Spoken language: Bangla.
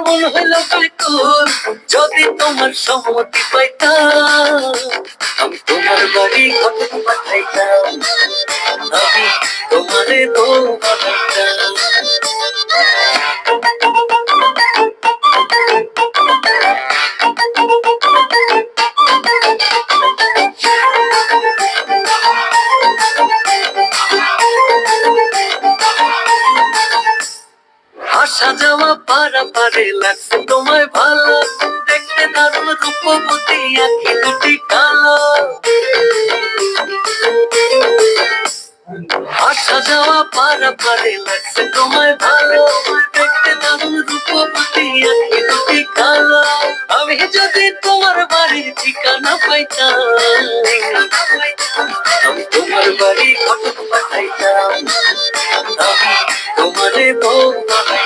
মন হইল ব্যাকুল, যদি তোমার সম্মতি পাইতাম আমি তোমার বাড়ি ঘটক পাঠাইতাম, আমি তোমারে বউ বানাইতাম। আসা যাওয়া পারাপারে লাগছে তোমায় ভালো, দেখতে দারুণ রূপবতী আঁখি দুটি কালো। আসা যাওয়া পারাপারে লাগছে তোমায় ভালো, দেখতে দারুণ রূপবতী আঁখি দুটি কালো। আমি যদি তোমার বাড়ির ঠিকানা পাইতাম আমি তোমার বাড়ি ঘটক পাঠাইতাম, আমি তোমারে বউ বানাইতাম।